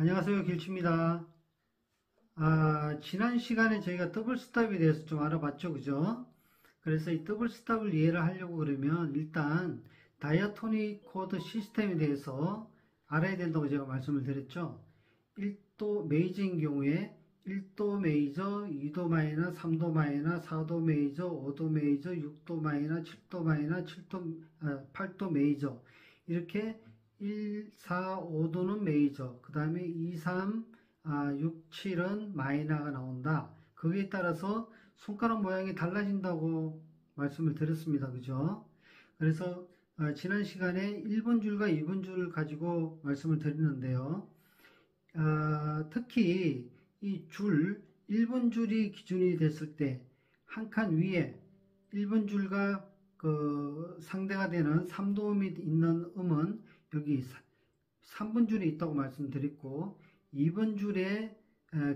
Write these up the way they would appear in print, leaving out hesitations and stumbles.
안녕하세요. 길치입니다. 지난 시간에 저희가 더블 스탑에 대해서 좀 알아봤죠. 그죠? 그래서 이 더블 스탑을 이해를 하려고 그러면 일단 다이아토닉 코드 시스템에 대해서 알아야 된다고 제가 말씀을 드렸죠. 1도 메이저인 경우에 1도 메이저, 2도 마이너, 3도 마이너, 4도 메이저, 5도 메이저, 6도 마이너, 7도 마이너, 8도 메이저 이렇게 1, 4, 5도는 메이저, 그 다음에 2, 3, 6, 7은 마이너가 나온다. 거기에 따라서 손가락 모양이 달라진다고 말씀을 드렸습니다. 그죠? 그래서 지난 시간에 1번 줄과 2번 줄을 가지고 말씀을 드렸는데요. 특히 이 줄, 1번 줄이 기준이 됐을 때 한 칸 위에 1번 줄과 그 상대가 되는 3도음이 있는 음은 여기 3번 줄에 있다고 말씀드렸고 2번 줄에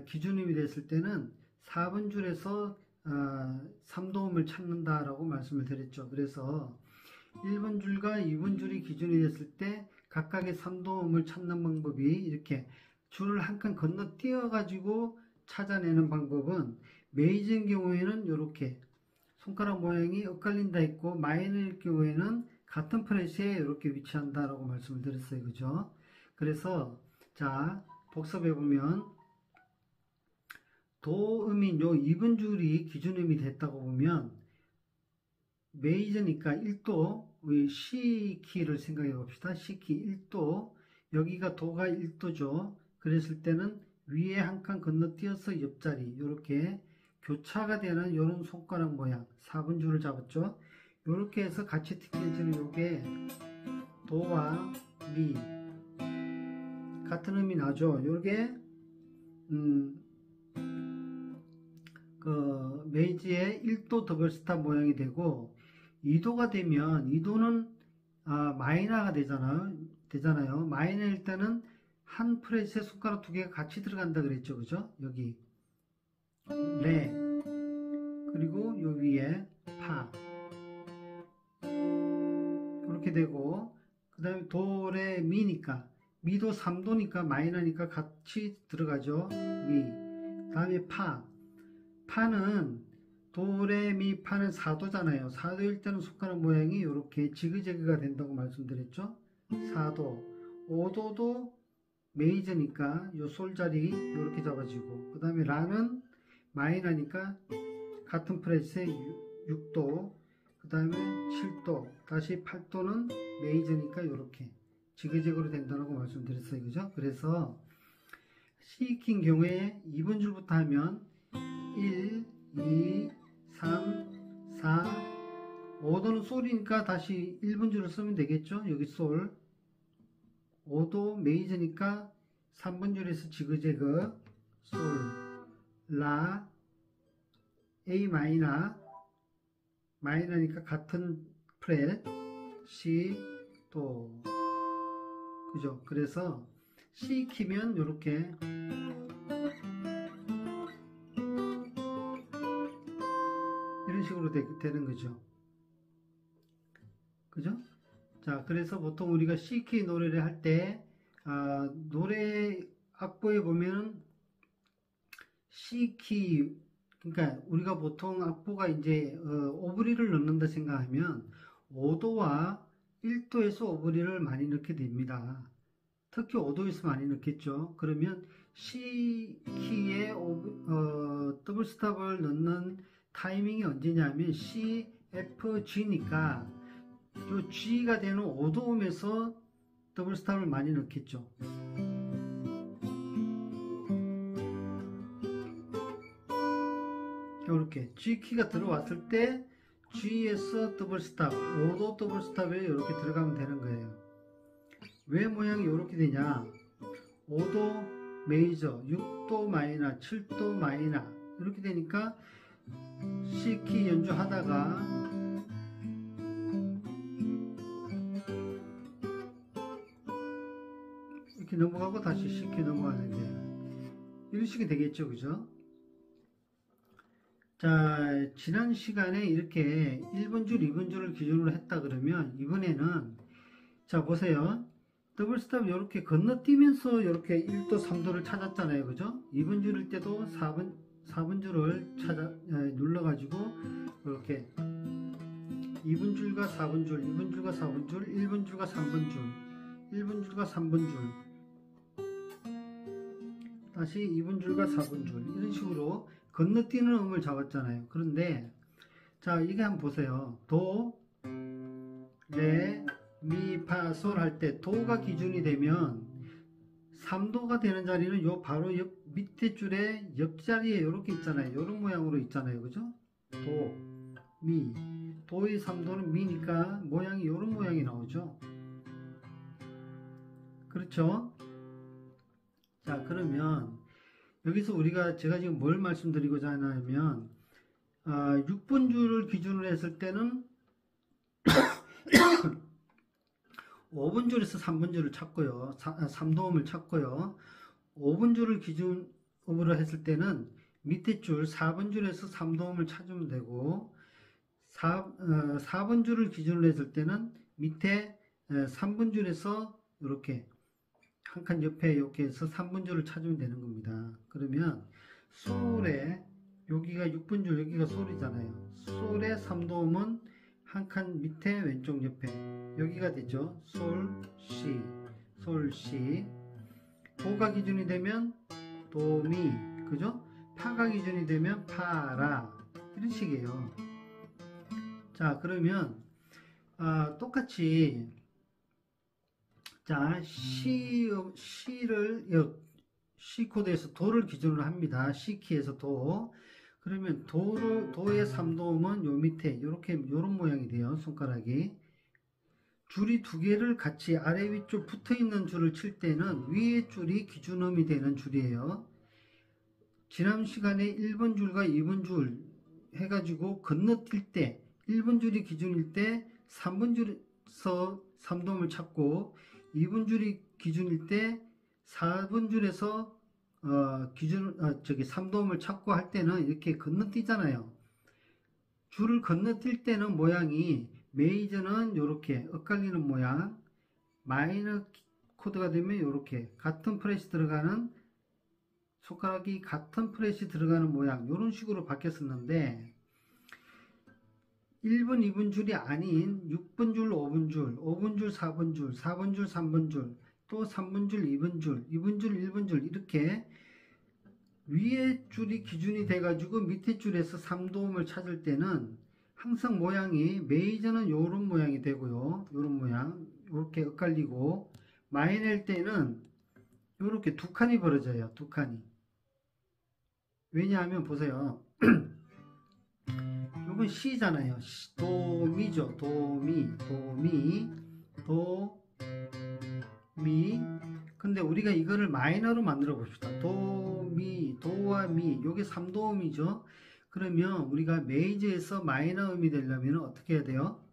기준음이 됐을 때는 4번 줄에서 3도음을 찾는다라고 말씀을 드렸죠. 그래서 1번 줄과 2번 줄이 기준이 됐을 때 각각의 3도음을 찾는 방법이 이렇게 줄을 한 칸 건너뛰어 가지고 찾아내는 방법은 메이저인 경우에는 이렇게 손가락 모양이 엇갈린다 있고 마이너일 경우에는 같은 프렛에 이렇게 위치한다라고 말씀을 드렸어요. 그죠? 그래서 자 복습해 보면 도음인 요 2번 줄이 기준음이 됐다고 보면 메이저니까 1도 우리 C 키를 생각해 봅시다. C 키 1도 여기가 도가 1도죠. 그랬을 때는 위에 한 칸 건너뛰어서 옆자리 이렇게 교차가 되는 이런 손가락 모양 4번 줄을 잡았죠. 이렇게 해서 같이 튕겨지는 요게 도와 미 같은 음이 나죠. 요게 그 메이지의 1도 더블 스탑 모양이 되고 2도가 되면 2도는 마이너가 되잖아요. 마이너일 때는 한 프렛에 손가락 두 개가 같이 들어간다 그랬죠. 그죠? 여기 레 그리고 요 위에 파 이렇게 되고 그 다음에 도, 레, 미니까 미도 3도니까 마이너니까 같이 들어가죠. 미 다음에 파는 도, 레, 미, 파는 4도잖아요. 4도일 때는 손가락 모양이 이렇게 지그재그가 된다고 말씀드렸죠. 4도 5도도 메이저니까 요 솔자리 이렇게 잡아지고 그 다음에 라는 마이너니까 같은 프렛에 6도 그 다음에 7도 다시 8도는 메이저니까 이렇게 지그재그로 된다고 말씀드렸어요. 그죠? 그래서 C키인 경우에 2번 줄부터 하면 1, 2, 3, 4, 5도는 솔이니까 다시 1번 줄을 쓰면 되겠죠? 여기 솔 5도 메이저니까 3번 줄에서 지그재그 솔, 라, A 마이너 마이너니까 같은 프렛 C 도 그죠? 그래서 C 키면 이렇게 이런 식으로 되는 거죠. 그죠? 자, 그래서 보통 우리가 C키 노래를 할 때, 노래 악보에 보면은 C키, 그러니까 우리가 보통 악보가 이제, 오브리를 넣는다 생각하면 5도와 1도에서 오브리를 많이 넣게 됩니다. 특히 5도에서 많이 넣겠죠. 그러면 C키에 더블 스탑을 넣는 타이밍이 언제냐면 C, F, G니까 요 G가 되는 5도음에서 더블 스탑을 많이 넣겠죠. 이렇게 G키가 들어왔을 때 G에서 더블 스탑, 5도 더블 스탑에 이렇게 들어가면 되는 거예요. 왜 모양이 이렇게 되냐? 5도 메이저, 6도 마이너, 7도 마이너 이렇게 되니까 C키 연주하다가 이렇게 넘어가고 다시 C키 넘어가는 거예요. 이런 식이 되겠죠. 그죠? 자, 지난 시간에 이렇게 1번 줄, 2번 줄을 기준으로 했다 그러면 이번에는 자, 보세요. 더블 스탑 이렇게 건너뛰면서 이렇게 1도 3도를 찾았잖아요. 그죠? 2번 줄일 때도 4번 줄을 눌러가지고 이렇게 2번 줄과 4번 줄, 2번 줄과 4번 줄, 1번 줄과 3번 줄, 1번 줄과 3번 줄, 다시 2번 줄과 4번 줄, 이런 식으로 건너뛰는 음을 잡았잖아요. 그런데 자, 이게 한번 보세요. 도, 레, 미, 파, 솔 할 때 도가 기준이 되면 3도가 되는 자리는 요 바로 밑에 줄에 옆자리에 이렇게 있잖아요. 이런 모양으로 있잖아요. 그죠? 도, 미. 도의 3도는 미니까 모양이 이런 모양이 나오죠. 그렇죠? 자, 그러면 여기서 제가 지금 뭘 말씀드리고자 하냐면 6번 줄을 기준으로 했을 때는 5번 줄에서 3번 줄을 찾고요. 3도음을 찾고요. 5번 줄을 기준으로 했을 때는 밑에 줄 4번 줄에서 3도음을 찾으면 되고 4번 줄을 기준으로 했을 때는 밑에 3번 줄에서 이렇게 한 칸 옆에 이렇게 해서 3번 줄을 찾으면 되는 겁니다. 그러면 솔에 여기가 6번 줄, 여기가 솔이잖아요. 솔의 3도음은 한 칸 밑에 왼쪽 옆에 여기가 되죠. 솔, 시, 솔, 시. 도가 기준이 되면 도, 미, 그죠? 파가 기준이 되면 파, 라, 이런 식이에요. 자, 그러면 똑같이 자, C를 C 코드에서 도를 기준으로 합니다. C 키에서 도. 그러면 도의 3도음은 요 밑에 이렇게 요런 모양이 돼요. 손가락이. 줄이 두 개를 같이 아래 위쪽 붙어 있는 줄을 칠 때는 위에 줄이 기준음이 되는 줄이에요. 지난 시간에 1번 줄과 2번 줄 해가지고 건너뛸 때 1번 줄이 기준일 때 3번 줄에서 3도음을 찾고 2번 줄이 기준일 때 4번 줄에서 3도음을 찾고 할 때는 이렇게 건너뛰잖아요. 줄을 건너뛸 때는 모양이 메이저는 이렇게 엇갈리는 모양, 마이너 코드가 되면 이렇게 같은 프렛이 들어가는 손가락이 같은 프렛이 들어가는 모양, 이런 식으로 바뀌었었는데 1번, 2번 줄이 아닌 6번 줄, 5번 줄, 5번 줄, 4번 줄, 4번 줄, 3번 줄, 또 3번 줄, 2번 줄, 2번 줄, 1번 줄 이렇게 위에 줄이 기준이 돼가지고 밑에 줄에서 3도음을 찾을 때는 항상 모양이 메이저는 요런 모양이 되고요. 요런 모양, 요렇게 엇갈리고 마이너일 때는 요렇게 두 칸이 벌어져요. 두 칸이. 왜냐하면 보세요. 요건 C잖아요. 도미죠. 도미, 도미, 도미. 근데 우리가 이거를 마이너로 만들어 봅시다. 도미, 도와 미, 요게 3도음이죠. 그러면 우리가 메이저에서 마이너 음이 되려면 어떻게 해야 돼요?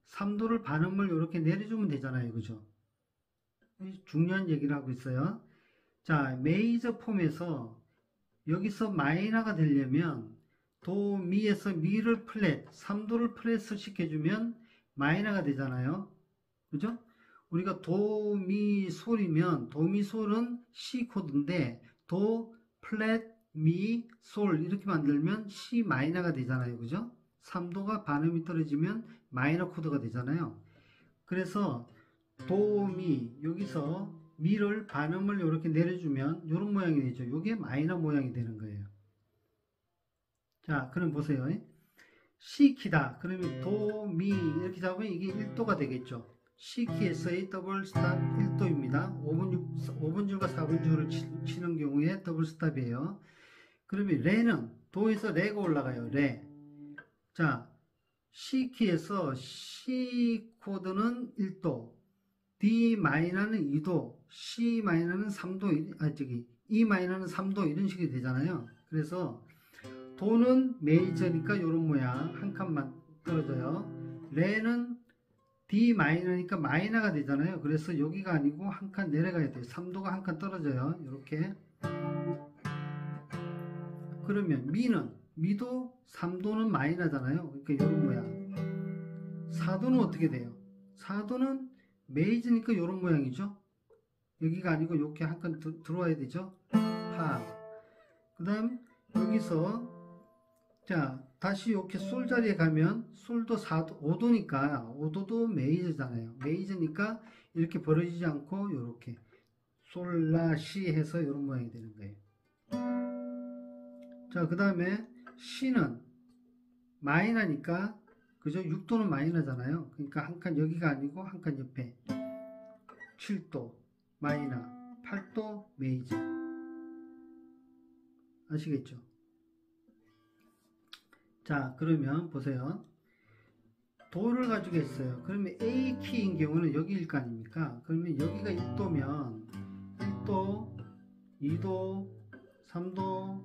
3도를 반음을 이렇게 내려주면 되잖아요. 그죠? 중요한 얘기를 하고 있어요. 자, 메이저 폼에서 여기서 마이너가 되려면 도, 미에서 미를 플랫, 3도를 플랫을 시켜주면 마이너가 되잖아요. 그죠? 우리가 도, 미, 솔이면 도, 미, 솔은 C 코드인데 도, 플랫, 미, 솔 이렇게 만들면 C 마이너가 되잖아요. 그죠? 3도가 반음이 떨어지면 마이너 코드가 되잖아요. 그래서 도, 미 여기서 미를 반음을 이렇게 내려주면 이런 모양이 되죠. 이게 마이너 모양이 되는 거예요. 자, 그럼 보세요. C 키다. 그러면 도, 미 이렇게 잡으면 이게 1도가 되겠죠. C 키에서의 더블 스탑 1도입니다. 5번 줄과 4번 줄을 치는 경우에 더블 스탑이에요. 그러면 레는 도에서 레가 올라가요. 레. 자, C 키에서 C 코드는 1도, D 마이너는 2도, C 마이너는 3도, E 마이너는 3도 이런 식이 되잖아요. 그래서 도는 메이저니까 이런 모양 한 칸만 떨어져요. 레는 D 마이너니까 마이너가 되잖아요. 그래서 여기가 아니고 한 칸 내려가야 돼요. 3도가 한 칸 떨어져요. 이렇게. 그러면 미도 3도는 마이너잖아요. 그러니까 이런 모양. 4도는 어떻게 돼요? 4도는 메이저니까 이런 모양이죠. 여기가 아니고 이렇게 한 칸 들어와야 되죠. 파. 그 다음 여기서 자 다시 이렇게 솔 자리에 가면 솔도 4도 5도니까 5도도 메이저잖아요. 메이저니까 이렇게 벌어지지 않고 이렇게 솔라시 해서 이런 모양이 되는 거예요. 자 그 다음에 C는 마이너니까 그죠? 6도는 마이너잖아요. 그러니까 한 칸 여기가 아니고 한 칸 옆에 7도 마이너, 8도 메이저. 아시겠죠? 자 그러면 보세요. 도를 가지고 있어요. 그러면 A 키인 경우는 여기일 거 아닙니까? 그러면 여기가 1도면 1도, 2도, 3도,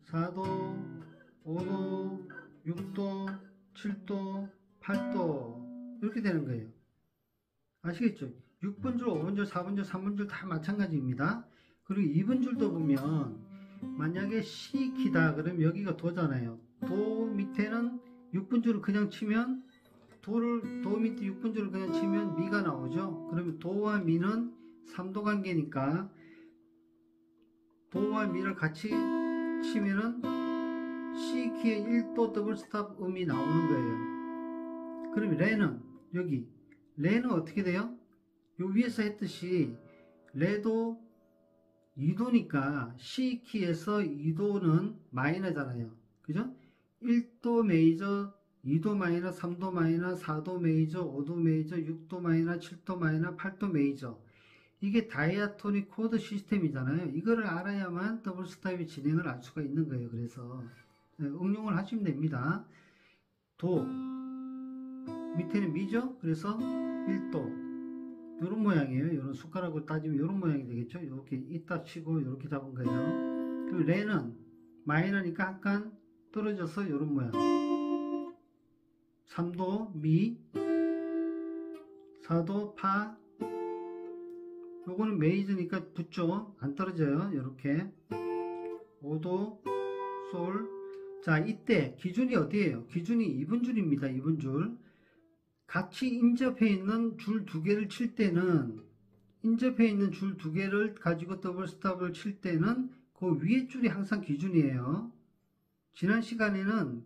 4도, 5도, 6도, 7도, 8도 이렇게 되는 거예요. 아시겠죠? 6분줄, 5분줄, 4분줄, 3분줄 다 마찬가지입니다. 그리고 2분줄도 보면 만약에 C 키다 그러면 여기가 도잖아요. 도 밑에는 6분줄을 그냥 치면 도 밑에 6분줄을 그냥 치면 미가 나오죠. 그러면 도와 미는 3도 관계니까 도와 미를 같이 치면은 C 키의 1도 더블 스탑 음이 나오는 거예요. 그럼 레는 여기 레는 어떻게 돼요? 요 위에서 했듯이 레도 2도니까 C 키에서 2도는 마이너잖아요. 그죠? 1도 메이저, 2도 마이너, 3도 마이너, 4도 메이저, 5도 메이저, 6도 마이너, 7도 마이너, 8도 메이저. 이게 다이아토닉 코드 시스템이잖아요. 이거를 알아야만 더블 스탑이 진행을 할 수가 있는 거예요. 그래서 응용을 하시면 됩니다. 도 밑에는 미죠? 그래서 1도 이런 모양이에요. 이런 숟가락으로 따지면 이런 모양이 되겠죠. 이렇게 이따 치고 이렇게 잡은 거예요. 그리고 레는 마이너니까 한 칸 떨어져서 이런 모양. 3도 미, 4도 파. 요거는 메이저니까 붙죠. 안 떨어져요. 이렇게 5도 솔. 자 이때 기준이 어디예요? 기준이 2분줄입니다. 2분줄. 같이 인접해 있는 줄 두 개를 칠 때는 인접해 있는 줄 두 개를 가지고 더블 스탑을 칠 때는 그 위에 줄이 항상 기준이에요. 지난 시간에는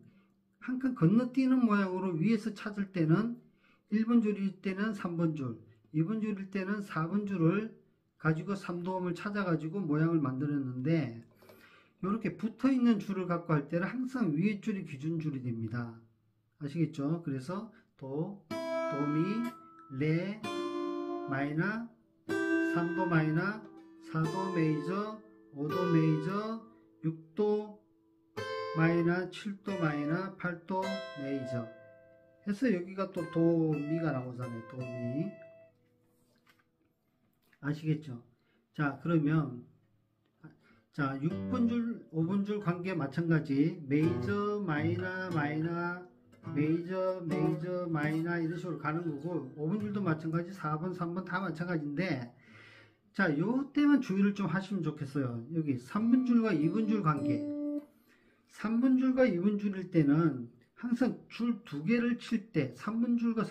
한 칸 건너뛰는 모양으로 위에서 찾을 때는 1분줄일 때는 3분줄, 2분줄일 때는 4분줄을 가지고 3도음을 찾아가지고 모양을 만들었는데 이렇게 붙어있는 줄을 갖고 할 때는 항상 위에 줄이 기준줄이 됩니다. 아시겠죠? 그래서 도, 도미, 레, 마이너, 3도 마이너, 4도 메이저, 5도 메이저, 6도 마이너, 7도 마이너, 8도 메이저 해서 여기가 또 도미가 나오잖아요. 도미. 아시겠죠? 자 그러면 자 6분줄 5분줄 관계 마찬가지 메이저 마이너 마이너 메이저 메이저 마이너 이런 식으로 가는 거고 5분줄도 마찬가지 4번 3번 다 마찬가지인데 자 요때만 주의를 좀 하시면 좋겠어요. 여기 3분줄과 2분줄 관계 3분줄과 2분줄일 때는 항상 줄 두 개를 칠 때 3분줄과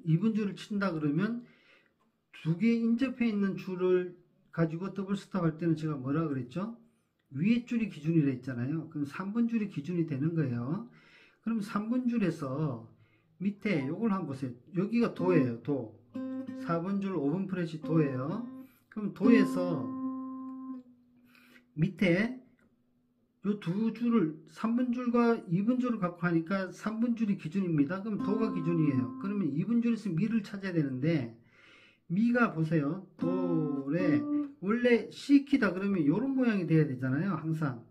2분줄을 친다 그러면 두 개 인접해 있는 줄을 가지고 더블 스탑 할 때는 제가 뭐라 그랬죠? 위에 줄이 기준이라 했잖아요. 그럼 3분줄이 기준이 되는 거예요. 그럼 3분줄에서 밑에 요걸 한번 보세요. 여기가 도예요. 도. 4분줄 5분 프렛이 도예요. 그럼 도에서 밑에 요 두 줄을 3분줄과 2분줄을 갖고 하니까 3분줄이 기준입니다. 그럼 도가 기준이에요. 그러면 2분줄에서 미를 찾아야 되는데 미가 보세요. 도레 원래 C키다 그러면 이런 모양이 돼야 되잖아요. 항상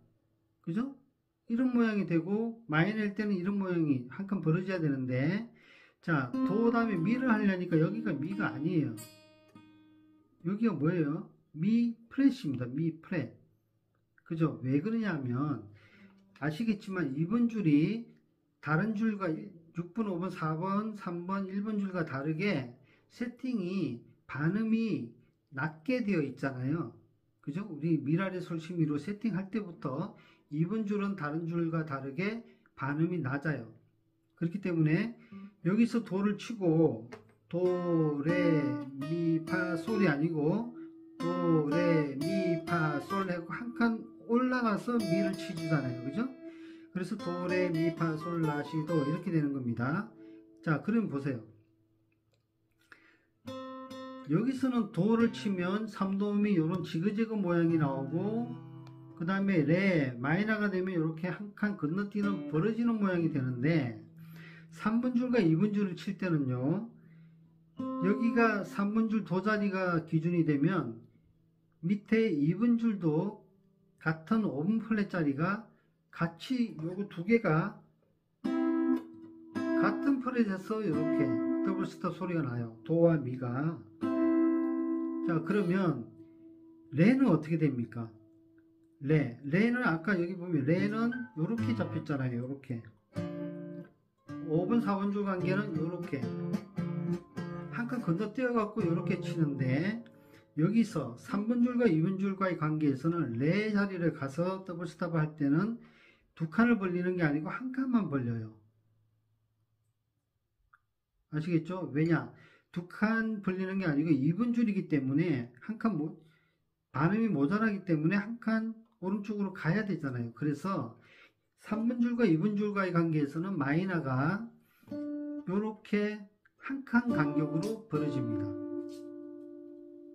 그죠? 이런 모양이 되고 마이너일 때는 이런 모양이 한 칸 벌어져야 되는데 자 도 다음에 미를 하려니까 여기가 미가 아니에요. 여기가 뭐예요? 미 프렛입니다. 미 프렛. 그죠? 왜 그러냐 하면 아시겠지만 2번 줄이 다른 줄과 6번, 5번, 4번, 3번, 1번 줄과 다르게 세팅이 반음이 낮게 되어 있잖아요. 그죠? 우리 미라레 솔시미로 세팅할 때부터 2번 줄은 다른 줄과 다르게 반음이 낮아요. 그렇기 때문에 여기서 도를 치고 도, 레, 미, 파, 솔이 아니고 도, 레, 미, 파, 솔 하고 한 칸 올라가서 미를 치주잖아요. 그죠? 그래서 도, 레, 미, 파, 솔, 라, 시, 도 이렇게 되는 겁니다. 자, 그럼 보세요. 여기서는 도를 치면 3도음이 이런 지그재그 모양이 나오고, 그 다음에 레, 마이너가 되면 이렇게 한 칸 건너뛰는 벌어지는 모양이 되는데, 3분줄과 2분줄을 칠 때는요, 여기가 3분줄 도 자리가 기준이 되면 밑에 2분줄도 같은 5분 플랫 자리가 같이 요거 두 개가 같은 플랫에서 이렇게 더블 스톱 소리가 나요. 도와 미가. 자, 그러면 레는 어떻게 됩니까? 레는 아까 여기 보면 레는 이렇게 잡혔잖아요. 이렇게 5분 4분줄 관계는 이렇게 한 칸 건너뛰어 갖고 이렇게 치는데, 여기서 3분줄과 2분줄과의 관계에서는 레 자리를 가서 더블 스탑을 할 때는 두 칸을 벌리는 게 아니고 한 칸만 벌려요. 아시겠죠? 왜냐? 두 칸 벌리는 게 아니고 2분줄이기 때문에 한 칸 반음이 모자라기 때문에 한 칸 오른쪽으로 가야 되잖아요. 그래서 3분줄과 2분줄과의 관계에서는 마이너가 이렇게 한 칸 간격으로 벌어집니다.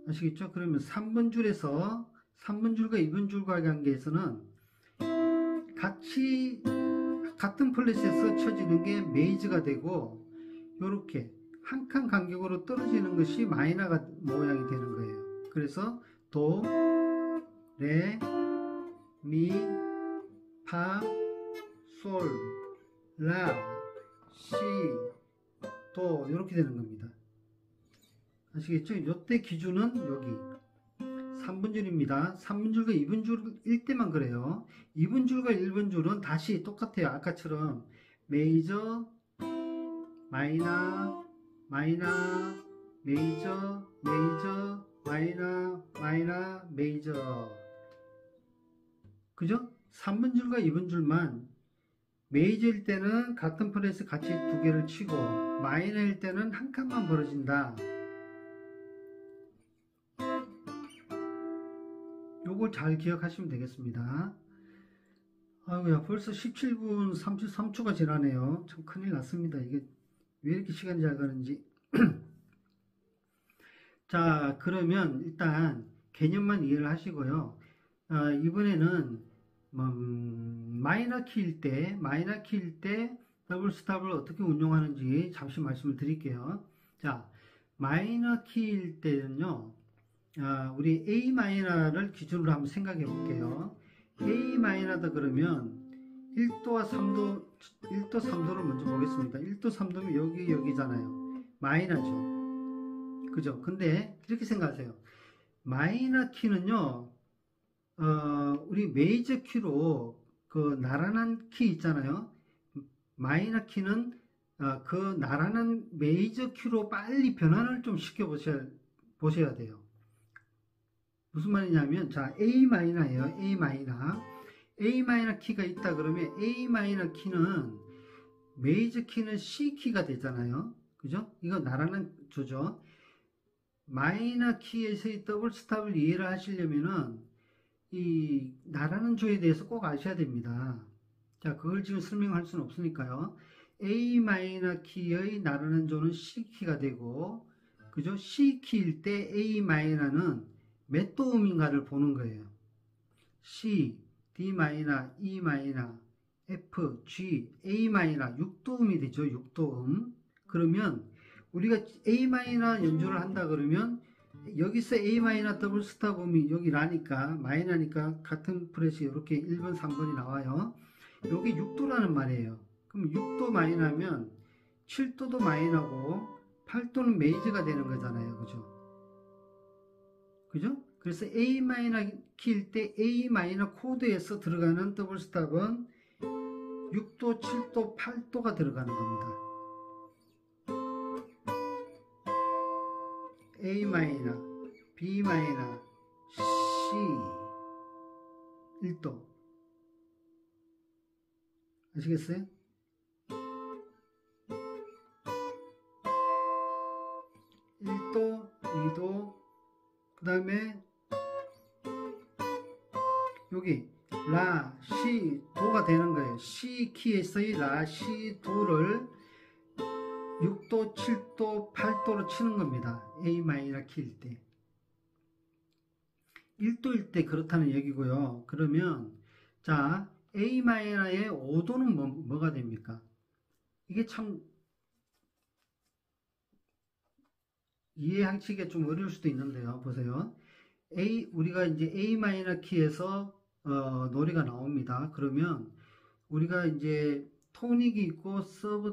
아시겠죠? 그러면 3분줄과 2분줄과의 관계에서는 같이 같은 플랫에서 쳐지는 게 메이저가 되고, 이렇게 한 칸 간격으로 떨어지는 것이 마이너가 모양이 되는 거예요. 그래서 도, 레, 미, 파, 솔, 라, 시, 도 이렇게 되는 겁니다. 아시겠죠? 이때 기준은 여기 3분줄입니다. 3분줄과 2분줄일 때만 그래요. 2분줄과 1분줄은 다시 똑같아요. 아까처럼 메이저, 마이너, 마이너, 메이저, 메이저, 마이너, 마이너, 메이저. 그죠? 3분줄과 2분줄만 메이저일 때는 같은 플랫에 같이 두 개를 치고, 마이너일 때는 한 칸만 벌어진다. 요걸 잘 기억하시면 되겠습니다. 아유야, 벌써 17분 33초가 지나네요. 참 큰일 났습니다. 이게 왜 이렇게 시간이 잘 가는지. 자, 그러면 일단 개념만 이해를 하시고요. 이번에는 마이너 키일 때 더블 스탑을 어떻게 운용하는지 잠시 말씀을 드릴게요. 자, 마이너 키일 때는요, 우리 A 마이너를 기준으로 한번 생각해 볼게요. A 마이너다 그러면 1도와 3도, 1도, 3도를 먼저 보겠습니다. 1도, 3도면 여기잖아요. 마이너죠. 그죠? 근데 이렇게 생각하세요. 마이너 키는요, 우리 메이저 키로 그 나란한 키 있잖아요. 마이너 키는 그 나란한 메이저 키로 빨리 변환을 좀 시켜 보셔야 돼요. 무슨 말이냐면, 자, A 마이너예요. A 마이너. A 마이너 키가 있다 그러면 A 마이너 키는 메이저 키는 C 키가 되잖아요. 그죠? 이거 나란한 조죠. 마이너 키에서의 더블 스탑을 이해를 하시려면은 이 나라는 조에 대해서 꼭 아셔야 됩니다. 자, 그걸 지금 설명할 수는 없으니까요. A 마이너 키의 나라는 조는 C 키가 되고, 그죠? C 키일 때 A 마이너는 몇 도음인가를 보는 거예요. C, D 마이너, E 마이너, F, G, A 마이너 6도음이 되죠. 6도음. 그러면 우리가 A 마이너 연주를 한다 그러면 여기서 A 마이너 더블 스탑 음이 여기 라니까 마이너니까 같은 프렛이 이렇게 1번, 3번이 나와요. 여기 6도라는 말이에요. 그럼 6도 마이너면 7도도 마이너고 8도는 메이저가 되는 거잖아요. 그죠? 그죠? 그래서 A 마이너 키일 때 A 마이너 코드에서 들어가는 더블 스탑은 6도, 7도, 8도가 들어가는 겁니다. A 마이너, B 마이너, C 1도. 아시겠어요? 그 다음에 여기 라, 시, 도가 되는 거예요. 시 키에서의 라, 시, 도를 6도, 7도, 8도로 치는 겁니다. A 마이너 키일 때. 1도일 때 그렇다는 얘기고요. 그러면 자, A 마이너의 5도는 뭐가 됩니까? 이게 참 이해하기가 좀 어려울 수도 있는데요. 보세요. 우리가 이제 A 마이너 키에서 노래가 나옵니다. 그러면 우리가 이제 토닉이 있고 서브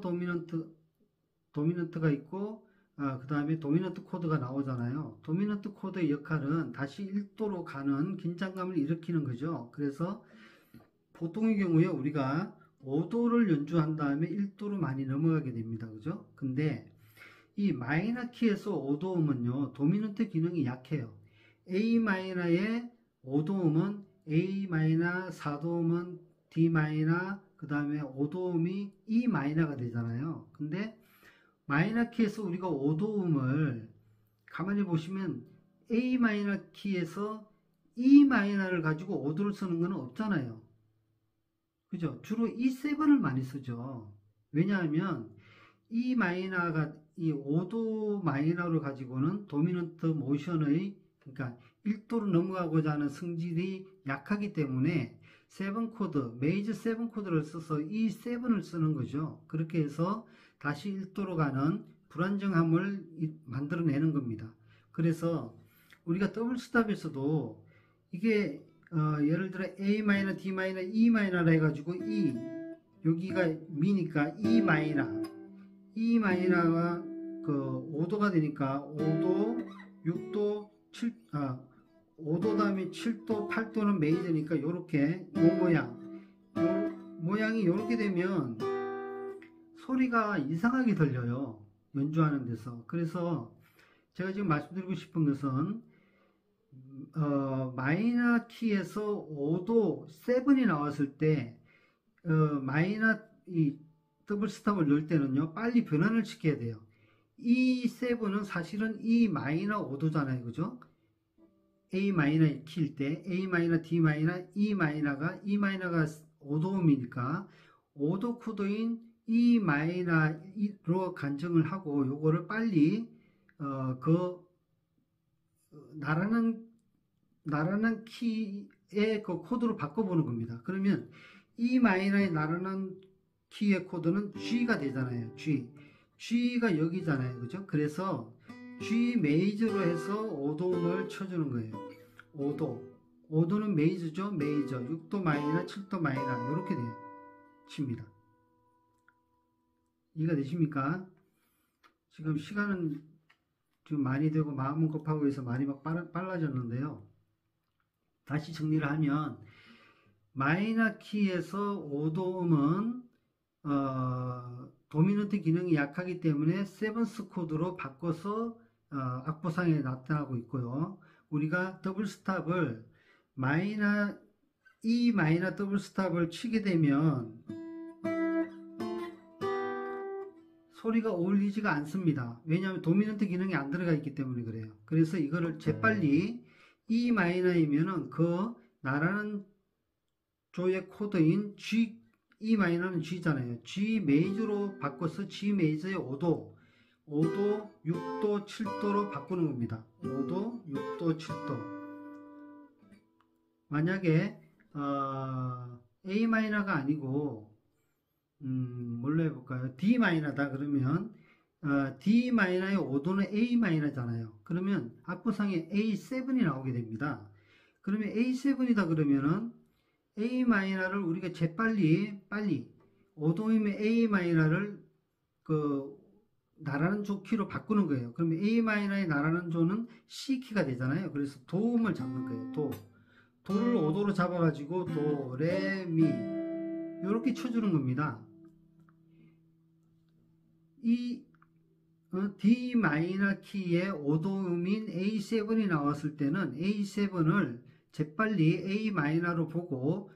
도미넌트가 있고 그 다음에 도미넌트 코드가 나오잖아요. 도미넌트 코드의 역할은 다시 1도로 가는 긴장감을 일으키는 거죠. 그래서 보통의 경우에 우리가 5도를 연주한 다음에 1도로 많이 넘어가게 됩니다. 그죠? 근데 이 마이너 키에서 5도음은요, 도미넌트 기능이 약해요. A 마이너의 5도음은 A 마이너, 4도음은 D 마이너, 그 다음에 5도음이 E 마이너가 되잖아요. 근데 마이너 키에서 우리가 5도음을 가만히 보시면 A 마이너 키에서 E 마이너를 가지고 5도를 쓰는 건 없잖아요. 그죠? 주로 E7을 많이 쓰죠. 왜냐하면 E 마이너가 이 5도 마이너를 가지고는 도미넌트 모션의 그러니까 1도로 넘어가고자 하는 성질이 약하기 때문에 7코드, 메이저 7코드를 써서 E7을 쓰는 거죠. 그렇게 해서 다시 1도로 가는 불안정함을 만들어내는 겁니다. 그래서 우리가 더블 스탑에서도 이게 예를 들어 A 마이너, D 마이너, E 마이너라 해가지고 E 여기가 미니까 E 마이너 E 마이너가 그 5도가 되니까 5도, 6도, 5도 다음에 7도, 8도는 메이저니까 요렇게 요 모양이 요렇게 되면 소리가 이상하게 들려요. 연주하는 데서. 그래서 제가 지금 말씀드리고 싶은 것은 마이너 키에서 5도 7이 나왔을 때 마이너 이 더블 스탑을 넣을 때는요, 빨리 변환을 시켜야 돼요. E7은 사실은 E 마이너 5도잖아요. 그죠? A 마이너 키일 때, A 마이너, D 마이너, E 마이너가 5도음이니까 5도 코드인 E 마이너로 간정을 하고 요거를 빨리 나라는 키의 그 코드로 바꿔보는 겁니다. 그러면 E 마이너의 나라는 키의 코드는 G가 되잖아요. G가 여기잖아요. 그죠? 그래서 G 메이저로 해서 5도음을 쳐주는 거예요. 5도는 메이저죠. 메이저. 6도 마이너, 7도 마이너 이렇게 칩니다. 이해가 되십니까? 지금 시간은 좀 많이 되고 마음은 급하고 해서 많이 막 빨라졌는데요. 다시 정리를 하면 마이너 키에서 5도음은 도미넌트 기능이 약하기 때문에 세븐스 코드로 바꿔서 악보상에 나타나고 있고요. 우리가 더블 스탑을 E 마이너 더블 스탑을 치게 되면 소리가 어울리지가 않습니다. 왜냐하면 도미넌트 기능이 안 들어가 있기 때문에 그래요. 그래서 이거를 재빨리 E 마이너이면은 그 나라는 조의 코드인 E 마이너는 G잖아요. G 메이저로 바꿔서 G 메이저의 5도, 6도, 7도로 바꾸는 겁니다. 5도, 6도, 7도. 만약에 A 마이너가 아니고 뭘로 해볼까요? D 마이너다 그러면 D 마이너의 5도는 A 마이너잖아요. 그러면 악보상에 A7이 나오게 됩니다. 그러면 A7이다 그러면은 A 마이너를 우리가 재빨리 5도임의 A 마이너를 나라는 조 키로 바꾸는 거예요. 그러면 A 마이너의 나라는 조는 C 키가 되잖아요. 그래서 도음을 잡는 거예요. 도를 5도로 잡아가지고 도, 레, 미 이렇게 쳐주는 겁니다. 이 D 마이너 키의 5도음인 A7이 나왔을 때는 A7을 재빨리 A 마이너로 보고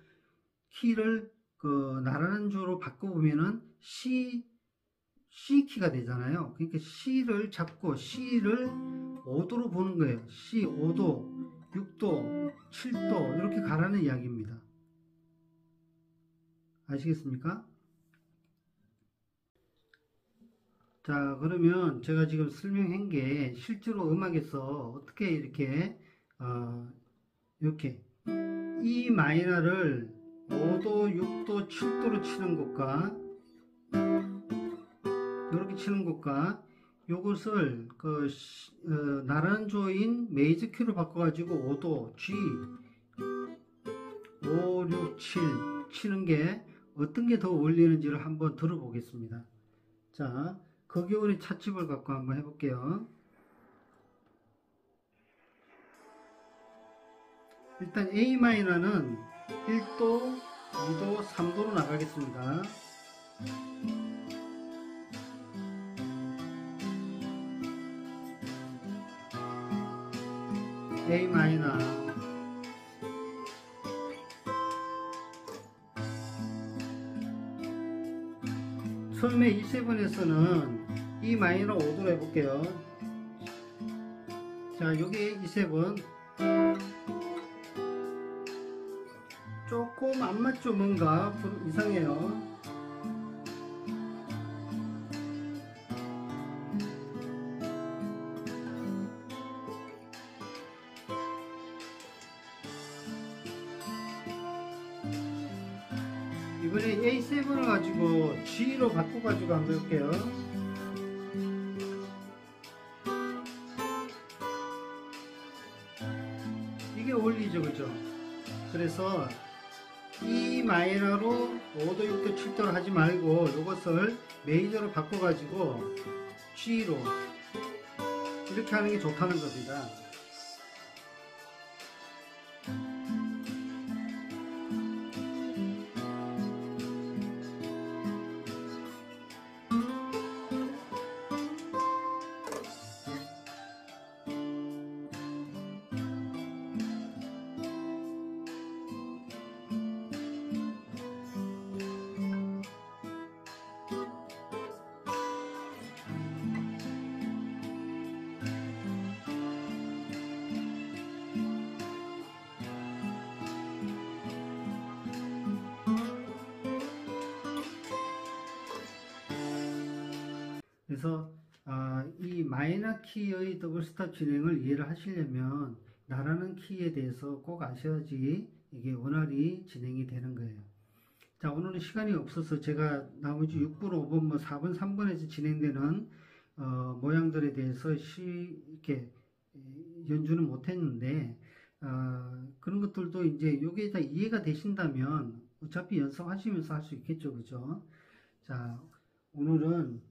키를 나라는 조로 바꿔보면은 C 키가 되잖아요. 그러니까 C를 잡고 C를 5도로 보는 거예요. C 5도, 6도, 7도 이렇게 이렇게 가라는 이야기입니다. 아시겠습니까? 자, 그러면 제가 지금 설명한 게 실제로 음악에서 어떻게 이렇게 E 마이너를 5도, 6도, 7도로 치는 것과 이렇게 치는 것과 요것을 나란 조인 메이저 키로 바꿔가지고 5도, G, 5, 6, 7 치는 게 어떤 게 더 어울리는지를 한번 들어보겠습니다. 자, 거기오리 찻집을 갖고 한번 해볼게요. 일단 A마이너는 1도, 2도, 3도로 나가겠습니다. A마이너 처음에 E7에서는 E 마이너 5도로 해볼게요. 자, 여기 E7 조금 안 맞죠? 뭔가 이상해요. 이번에 A7을 가지고 G로 바꿔가지고 한번 해볼게요. 이게 어울리죠, 그죠? 그래서 E 마이너로 5도, 6도, 7도를 하지 말고 이것을 메이저로 바꿔가지고 G로 이렇게 하는 게 좋다는 겁니다. 그래서 이 마이너 키의 더블 스탑 진행을 이해를 하시려면 나라는 키에 대해서 꼭 아셔야지 이게 원활히 진행이 되는 거예요. 자, 오늘은 시간이 없어서 제가 나머지 6번, 5번, 뭐 4번, 3번에서 진행되는 모양들에 대해서 이렇게 연주는 못했는데 그런 것들도 이제 여기에 다 이해가 되신다면 어차피 연습하시면서 할 수 있겠죠, 그죠? 자, 오늘은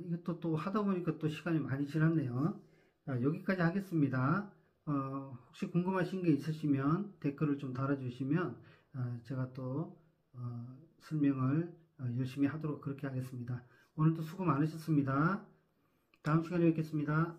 이것도 또 하다 보니까 또 시간이 많이 지났네요. 자, 여기까지 하겠습니다. 혹시 궁금하신 게 있으시면 댓글을 좀 달아주시면 제가 또 설명을 열심히 하도록 그렇게 하겠습니다. 오늘도 수고 많으셨습니다. 다음 시간에 뵙겠습니다.